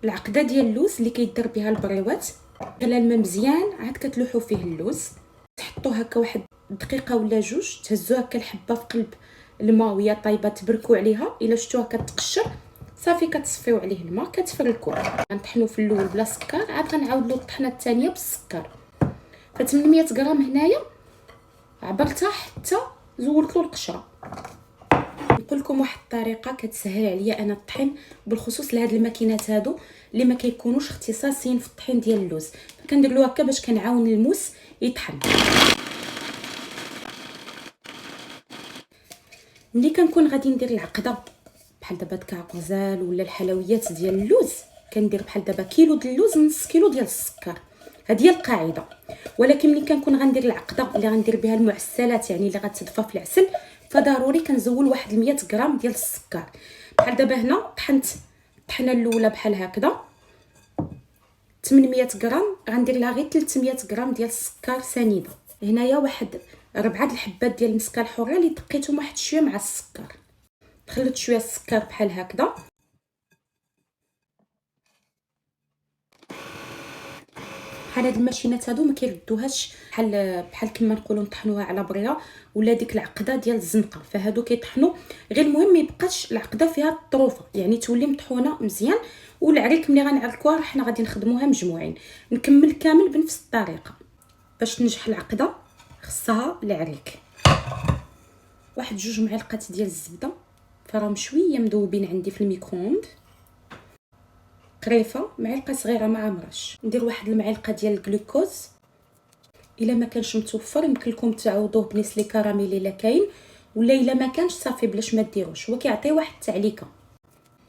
العقده ديال اللوز اللي كيدار بها البريوات. غلا الماء مزيان عاد كتلوحوا فيه اللوز، تحطوه هكا واحد دقيقه ولا جوج، تهزوها هكا الحبه في قلب الماء وهي طايبه، تبركوا عليها. الا شفتوها كتقشر صافي كتصفيو عليه الماء، كتفركوه. غنطحنوا في الاول بلا سكر، عاد غنعاودوا الطحنه الثانيه بالسكر. ف 800 غرام هنايا عبرتها حتى زولت له القشره. نقول لكم واحد الطريقه كتسهل عليا انا الطحين، بالخصوص لهاد الماكينات هادو اللي ما كيكونوش اختصاصيين في الطحين ديال اللوز. كندير له هكا باش كنعاون الموس يطحن. ملي كنكون غادي ندير العقده بحال دابا دكاع غزال ولا الحلويات ديال اللوز، كندير بحال دابا كيلو ديال اللوز نص كيلو ديال السكر. هذه هي القاعده. ولكن ملي كنكون غندير العقده اللي غندير بها المعسلات، يعني اللي غتدفى في العسل، فضروري كنزول واحد 100 غرام ديال السكر. بحال دابا هنا طحنت الطحنه الاولى بحال هكذا 800 غرام، غندير لها غير 300 غرام ديال السكر سنيده. هنايا واحد 4 الحبات ديال المسكه الحره اللي دقيتهم واحد شويه مع السكر. خلطت شويه السكر بحال هكذا. بحال هاد الماشينات هادو ما كيردوهاش بحال كما نقولوا نطحنوها على بريه ولا ديك العقده ديال الزنقه، فهادو كيطحنوا غير. المهم ما يبقاش العقده فيها الطروفه، يعني تولي مطحونه مزيان. والعريك ملي غنعركوها حنا غادي نخدموها مجموعين. نكمل كامل بنفس الطريقه. باش تنجح العقده خصها العريك واحد 2 معالق ديال الزبده، فراهم شويه مذوبين عندي في الميكرووند. قريفه معلقه صغيره ما عمرش. ندير واحد المعلقه ديال الجلوكوز. الا ما كانش متوفر يمكن لكم تعوضوه بنسلي كراميل الا كاين، ولا الا ما كانش صافي بلاش ما ديروش، هو كيعطي واحد التعليكه.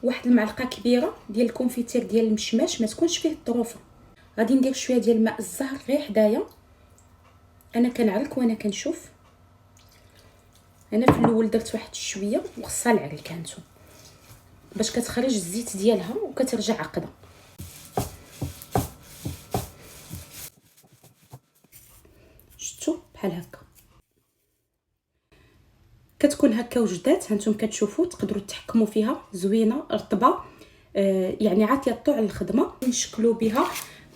واحد المعلقه كبيره ديال الكونفيتير ديال المشماش، ما تكونش فيه الطروفه. غادي ندير شويه ديال الماء الزهر غير حدايا. انا كنعرك وانا كنشوف. انا في الاول درت واحد شويه وخصها العريك هانتو باش كتخرج الزيت ديالها وكترجع عقده. شفتوا بحال هكا كتكون هكا وجدات. هانتوما كتشوفوا تقدروا تحكموا فيها زوينه رطبه، يعني عاطيه الطوع للخدمه. نشكلوا بها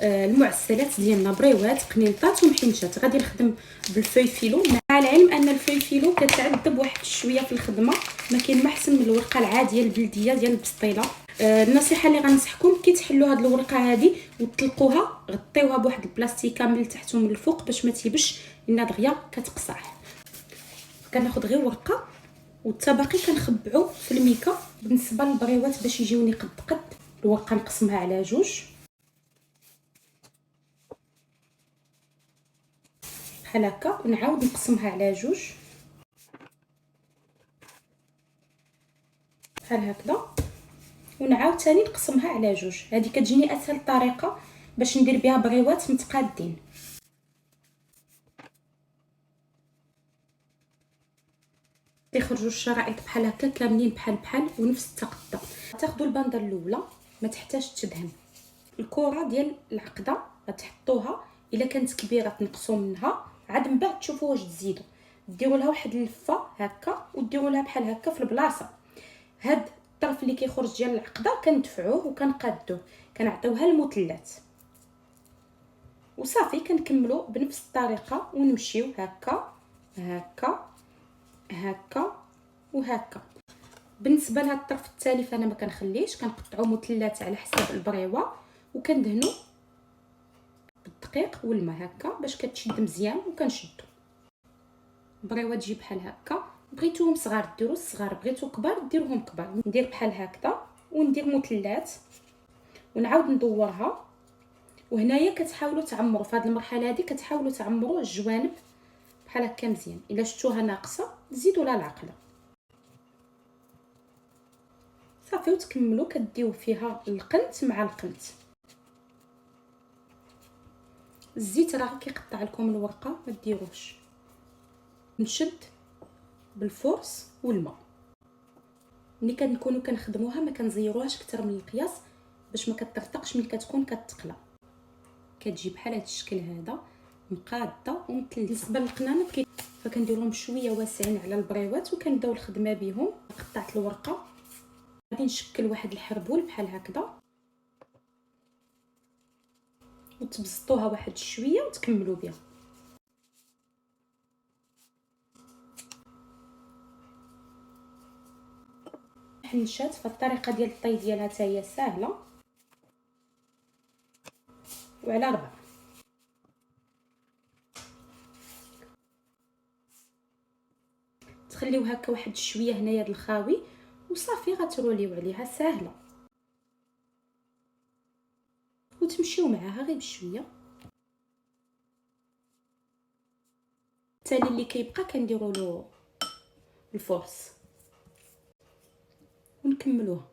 المعسلات ديالنا، بريوات قنينطات ومحنشات. غادي نخدم بالفوي فيلو، مع العلم ان الفوي فيلو كتعذب واحد شويه في الخدمه، ما كاين ما احسن من الورقه العاديه البلديه ديال البسطيله. النصيحه اللي غنصحكم كي تحلوا هاد الورقه هذه وتطلقوها، غطيوها بواحد البلاستيكه من التحت ومن الفوق باش ما تيبش، لان دغيا كتقصح. كناخذ غير ورقه والتباقي كنخبعو في الميكا. بالنسبه للبريوات باش يجيوني قد الورقه نقسمها على 2 بحال هكا، ونعاود نقسمها على 2 بحال هكذا، ونعاود ثاني نقسمها على 2. هذه كتجيني اسهل طريقه باش ندير بها بريوات متقادين. يخرجوا الشرائط بحال هكا كاملين بحال ونفس التقطه. تاخذوا البانده الاولى ما تحتاج تدهن. الكره ديال العقده غتحطوها، الا كانت كبيره تنقصوا منها، عاد من بعد تشوفوا واش تزيدوا. ديروا لها واحد اللفه هكا وديروا لها بحال هكا في البلاصه. هاد الطرف اللي كيخرج ديال العقده كندفعوه وكنقادوه، كنعطيوها المثلث وصافي. كنكملوا بنفس الطريقه ونمشيو هكا هكا هكا وهكا. بالنسبه لهاد الطرف الثالث انا ما كنخليش، كنقطعو مثلثات على حساب البريوه وكندهنو بالدقيق والماء هكا باش كتشد مزيان. وكنشدو البريوه تجي بحال هكا. بغيتوهم صغار ديروا الصغار، بغيتو كبار ديروهم كبار. ندير بحال هكذا وندير مثلثات ونعاود ندورها. وهنايا كتحاولوا تعمروا في هذه المرحله هذه، كتحاولوا تعمروا الجوانب بحال هكا مزيان. الا شفتوها ناقصه زيدوا لها العقله صافي. وتكملوا كديو فيها القنت مع القنت. الزيت راه كيقطع لكم الورقه، ما ديروش. نشد بالفورس والماء. ملي كنكونوا كنخدموها ما كنزيروهاش اكثر من القياس باش ما كترتقش. ملي كتكون كتقلى كتجي بحال هذا الشكل هذا مقاده ومثلثه. بالنسبه للقنانط فكنديرهم شويه واسعين على البريوات وكنبداو الخدمه بهم. قطعت الورقه، غادي نشكل واحد الحربول بحال هكذا. وتبسطوها واحد شويه وتكملوا بها. حنشات فالطريقه ديال الطي ديالها حتى هي سهله. وعلى 4 تخليو هكا واحد شويه هنايا د الخاوي وصافي غتروليو عليها ساهله. وتمشيو معاها غير بشويه. التالي اللي كيبقى كنديروا له الفورس ونكملوها.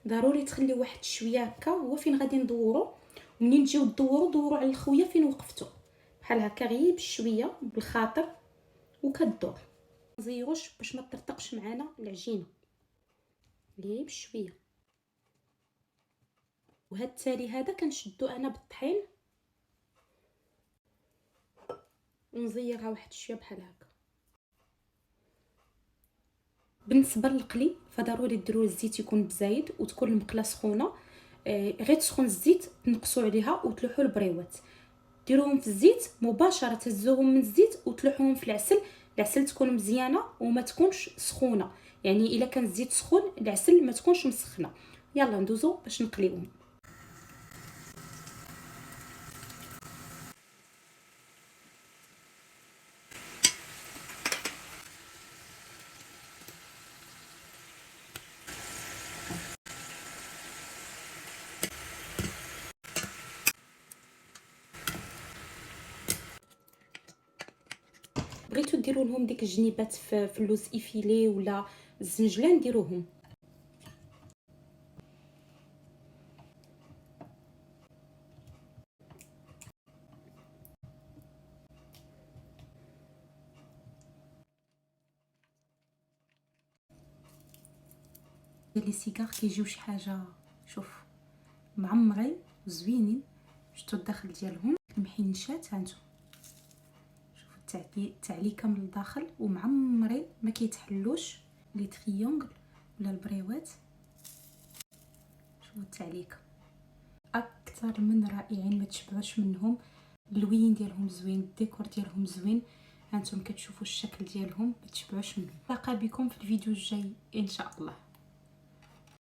ضروري تخليو واحد شويه هكا هو فين غادي ندورو، ومنين تجيو دوروا على الخويه فين وقفتوا بحال هكا غير بشويه بالخاطر وكدور. مزيروش باش ما تطرطقش معانا العجينه، غير بشويه. وهاد التالي هذا كنشدو انا بالطحين ونزيرها واحد شويه بحال هكا. بالنسبه للقلي فضروري ديروا الزيت يكون بزايد وتكون المقله سخونه. غير تسخن الزيت تنقصوا عليها وتلوحوا البريوات، ديروهم في الزيت مباشره، تهزوهم من الزيت وتلوحوهم في العسل تكون مزيانه وما تكونش سخونه. يعني الا كان الزيت سخون العسل ما تكونش مسخنه. يلا ندوزو باش نقليوهم. بغيتو ديروا لهم ديك الجنيبات في اللوز ايفيلي ولا الزنجلان ديروهم. لي سيجار كيجيو شي حاجه شوف معمرين وزوينين. شفتوا الداخل ديالهم المحنشات هانتو، شوفوا التعليكه من الداخل ومعمرين ما كيتحلوش لي تريونغل ولا البريوات. شوفوا التعليكه اكثر من رائعين، ما تشبعوش منهم. اللوين ديالهم زوين، الديكور ديالهم زوين. هانتم كتشوفوا الشكل ديالهم ما تشبعوش منهم. نلقى بكم في الفيديو الجاي ان شاء الله.